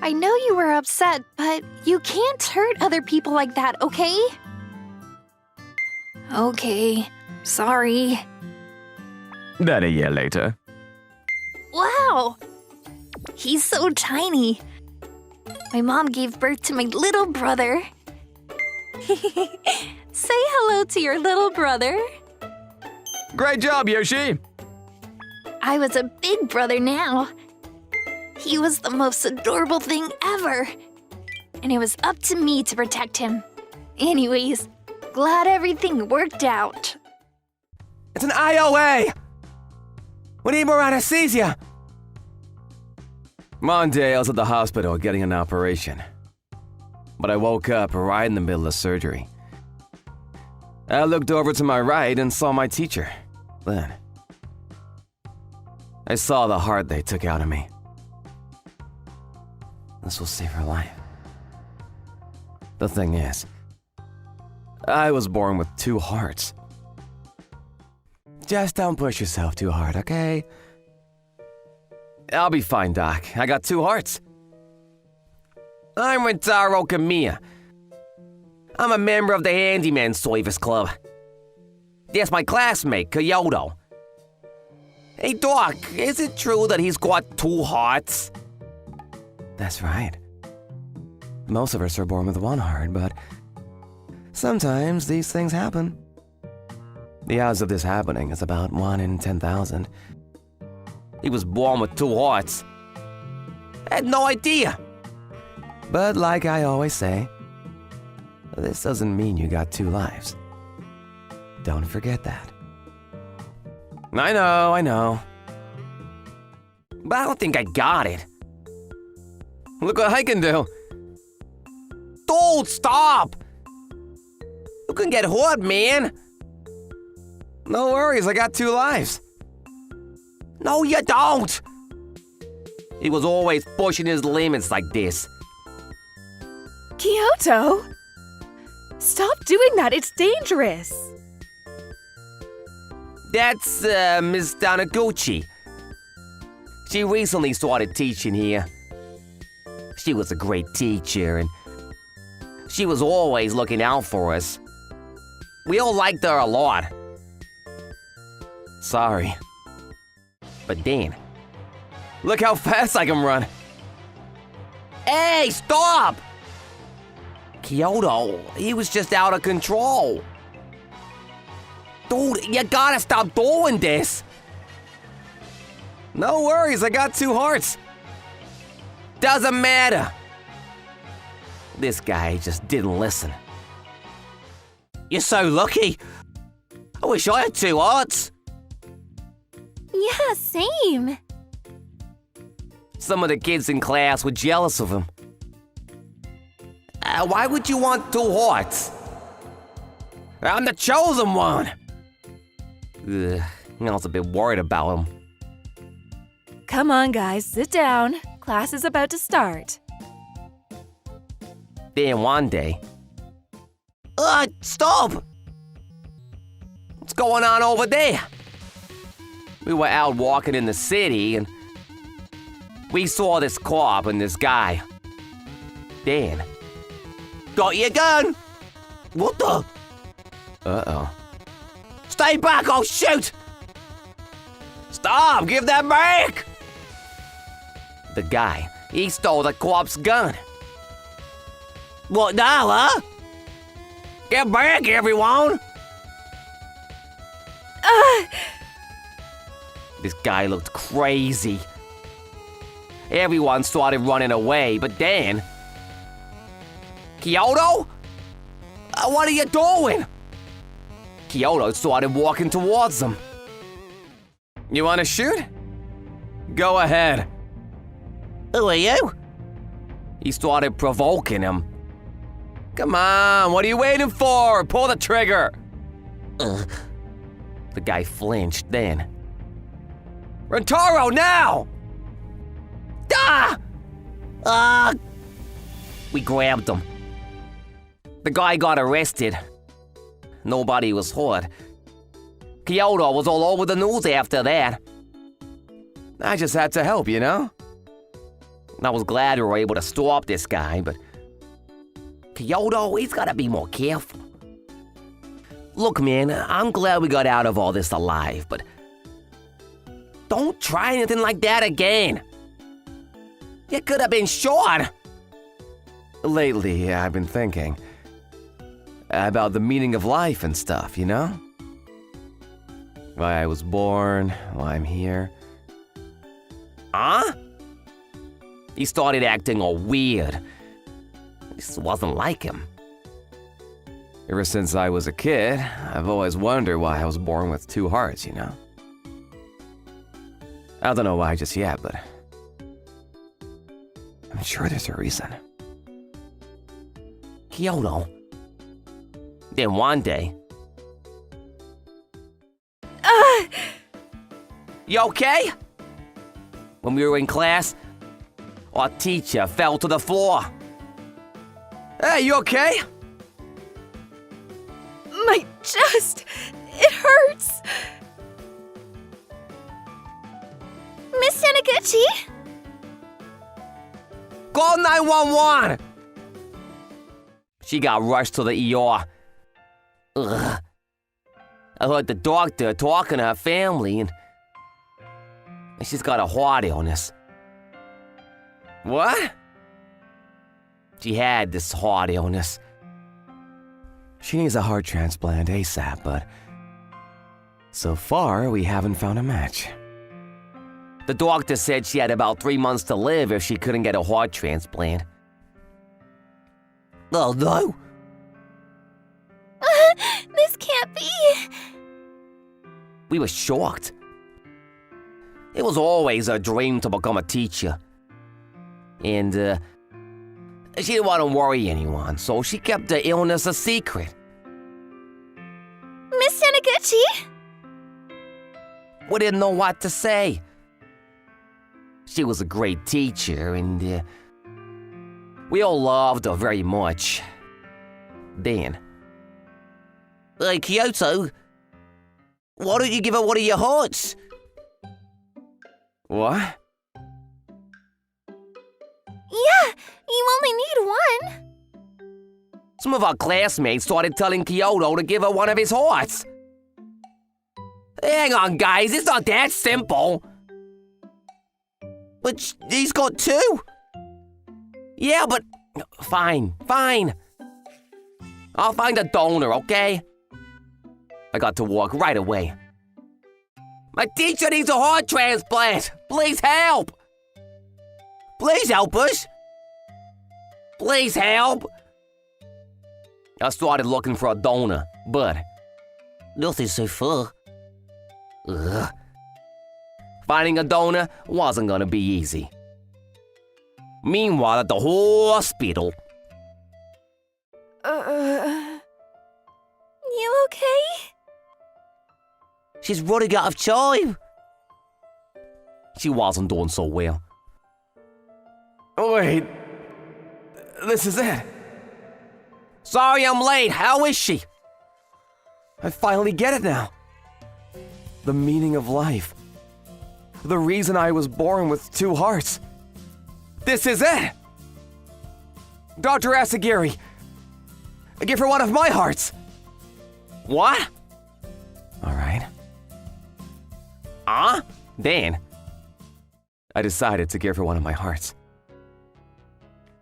I know you were upset, but you can't hurt other people like that, okay? Okay, sorry. Then a year later. Wow! He's so tiny. My mom gave birth to my little brother. Say hello to your little brother. Great job, Yoshi! I was a big brother now. He was the most adorable thing ever. And it was up to me to protect him. Anyways, glad everything worked out. It's an IOA! We need more anesthesia! Monday, I was at the hospital getting an operation. But I woke up right in the middle of surgery. I looked over to my right and saw my teacher. Then, I saw the heart they took out of me. This will save her life. The thing is, I was born with 2 hearts. Just don't push yourself too hard, okay? I'll be fine, Doc. I got 2 hearts. I'm Rentaro Kamiya. I'm a member of the Handyman Service Club. That's my classmate, Kyoto. Hey, Doc, is it true that he's got 2 hearts? That's right. Most of us are born with 1 heart, but sometimes these things happen. The odds of this happening is about 1 in 10,000. He was born with 2 hearts. I had no idea. But like I always say, this doesn't mean you got 2 lives. Don't forget that. I know. But I don't think I got it. Look what I can do. Dude, stop! You can get hurt, man. No worries, I got 2 lives. No, you don't! He was always pushing his limits like this. Kyoto? Stop doing that, it's dangerous. That's, Miss Taniguchi. She recently started teaching here. She was a great teacher, and she was always looking out for us. We all liked her a lot. Sorry. But Dan, look how fast I can run. Hey, stop! Kyoto, he was just out of control. Dude, you gotta stop doing this. No worries, I got 2 hearts. Doesn't matter. This guy just didn't listen. You're so lucky. I wish I had 2 hearts. Yeah, same. Some of the kids in class were jealous of him. Why would you want 2 hearts? I'm the chosen one. Ugh, I was a bit worried about him. Come on, guys, sit down. Class is about to start. Then one day... stop! What's going on over there? We were out walking in the city, and we saw this cop and this guy. Dan. Got your gun! What the? Uh-oh. Stay back, I'll shoot! Stop, give that back! The guy, he stole the cop's gun. What now, huh? Get back, everyone! This guy looked crazy. Everyone started running away, but then... Kyoto? What are you doing? Kyoto started walking towards them. You want to shoot? Go ahead. Who are you? He started provoking him. Come on, what are you waiting for? Pull the trigger. The guy flinched then. Rentaro, now! We grabbed him. The guy got arrested. Nobody was hurt. Kyoto was all over the news after that. I just had to help, you know? I was glad we were able to stop this guy, but Kyoto, he's gotta be more careful. Look, man, I'm glad we got out of all this alive, but don't try anything like that again. You could have been shot. Lately, I've been thinking about the meaning of life and stuff, you know? Why I was born, why I'm here. Huh? He started acting all weird. This wasn't like him. Ever since I was a kid, I've always wondered why I was born with two hearts, you know? I don't know why just yet, but I'm sure there's a reason. Kyoto. Then one day... You okay? When we were in class, our teacher fell to the floor. Hey, you okay? My chest, it hurts. Miss Taniguchi? Call 911! She got rushed to the ER. Ugh. I heard the doctor talking to her family, and she's got a heart illness. What? She had this heart illness. She needs a heart transplant ASAP, but so far we haven't found a match. The doctor said she had about 3 months to live if she couldn't get a heart transplant. Oh no! This can't be. We were shocked. It was always her dream to become a teacher. And, she didn't want to worry anyone, so she kept her illness a secret. Miss Taniguchi? We didn't know what to say. She was a great teacher, and, we all loved her very much. Then, hey, Kyoto, why don't you give her one of your hearts? What? Yeah, you only need one. Some of our classmates started telling Kyoto to give her one of his hearts. Hang on, guys, it's not that simple. But he's got 2. Yeah, but... Fine. I'll find a donor, okay? I got to work right away. My teacher needs a heart transplant! Please help! Please help us! Please help! I started looking for a donor, but nothing's so far. Ugh. Finding a donor wasn't gonna be easy. Meanwhile, at the hospital... You okay? She's running out of time. She wasn't doing so well. Wait, this is it. Sorry I'm late. How is she? I finally get it now. The meaning of life. The reason I was born with 2 hearts. This is it! Dr. Asagiri, give her one of my hearts. What? All right. Huh? Dan. I decided to give her one of my hearts.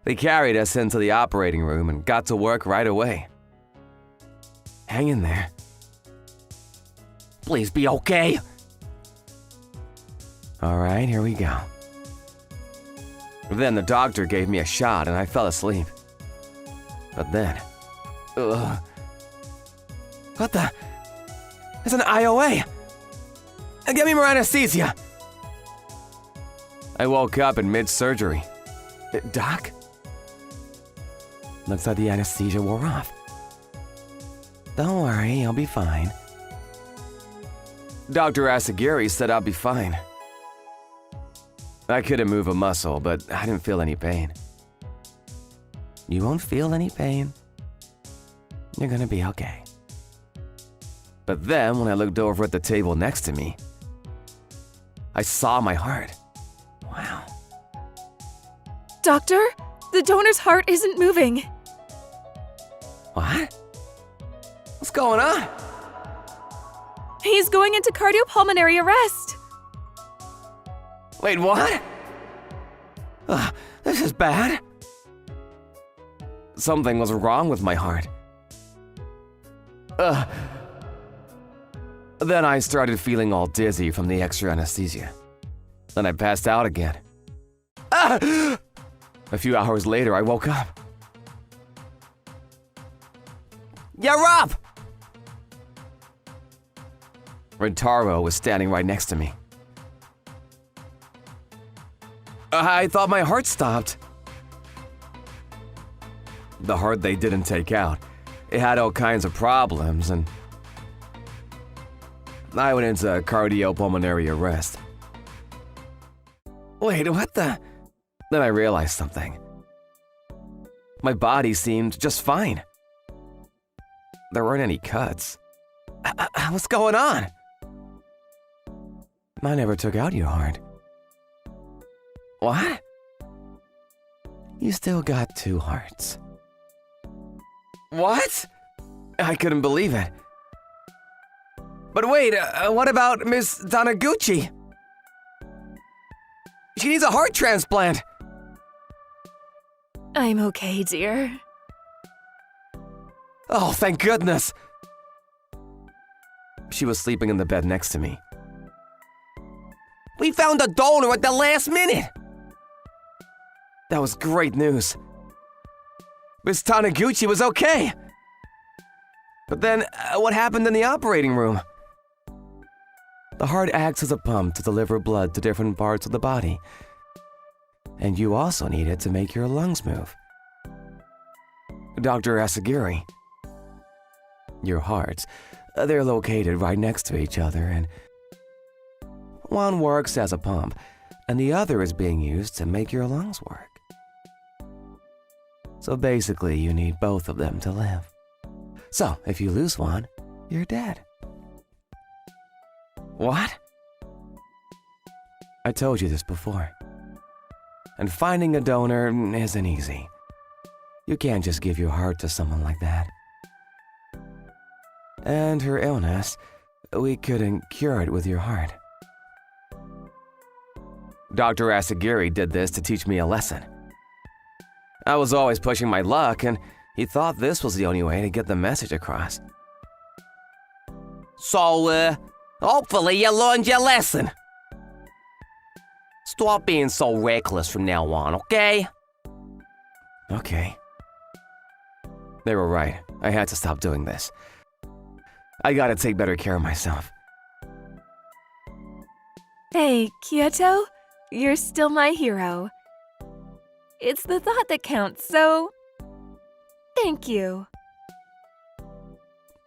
They carried us into the operating room and got to work right away. Hang in there. Please be okay. All right, here we go. Then the doctor gave me a shot and I fell asleep. But then... What the... It's an IOA! Give me more anesthesia! I woke up in mid-surgery. Doc? Looks like the anesthesia wore off. Don't worry, I'll be fine. Dr. Asagiri said I'll be fine. I couldn't move a muscle, but I didn't feel any pain. You won't feel any pain. You're gonna be okay. But then, when I looked over at the table next to me, I saw my heart. Wow. Doctor, the donor's heart isn't moving. What? What's going on? He's going into cardiopulmonary arrest. Wait, what? This is bad. Something was wrong with my heart. Then I started feeling all dizzy from the extra anesthesia. Then I passed out again. A few hours later, I woke up. You're up! Rintaro was standing right next to me. I thought my heart stopped. The heart they didn't take out. It had all kinds of problems, and I went into cardiopulmonary arrest. Wait, what the? Then I realized something. My body seemed just fine. There weren't any cuts. What's going on? I never took out your heart. What? You still got 2 hearts. What? I couldn't believe it. But wait, what about Miss Taniguchi? She needs a heart transplant. I'm okay, dear. Oh, thank goodness. She was sleeping in the bed next to me. We found a donor at the last minute. That was great news. Miss Taniguchi was okay. But then, what happened in the operating room? The heart acts as a pump to deliver blood to different parts of the body. And you also need it to make your lungs move. Dr. Asagiri. Your hearts, they're located right next to each other, and one works as a pump, and the other is being used to make your lungs work. So basically, you need both of them to live. So, if you lose one, you're dead. What? I told you this before. And finding a donor isn't easy. You can't just give your heart to someone like that. And her illness, we couldn't cure it with your heart. Dr. Asagiri did this to teach me a lesson. I was always pushing my luck, and he thought this was the only way to get the message across. So, hopefully you learned your lesson. Stop being so reckless from now on, okay? Okay. They were right. I had to stop doing this. I gotta take better care of myself. Hey, Kyoto, you're still my hero. It's the thought that counts, so thank you.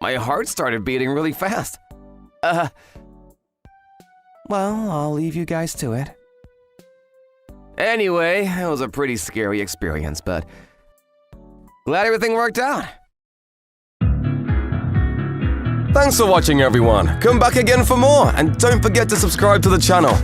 My heart started beating really fast. Well, I'll leave you guys to it. Anyway, it was a pretty scary experience, but glad everything worked out. Thanks for watching, everyone. Come back again for more, and don't forget to subscribe to the channel.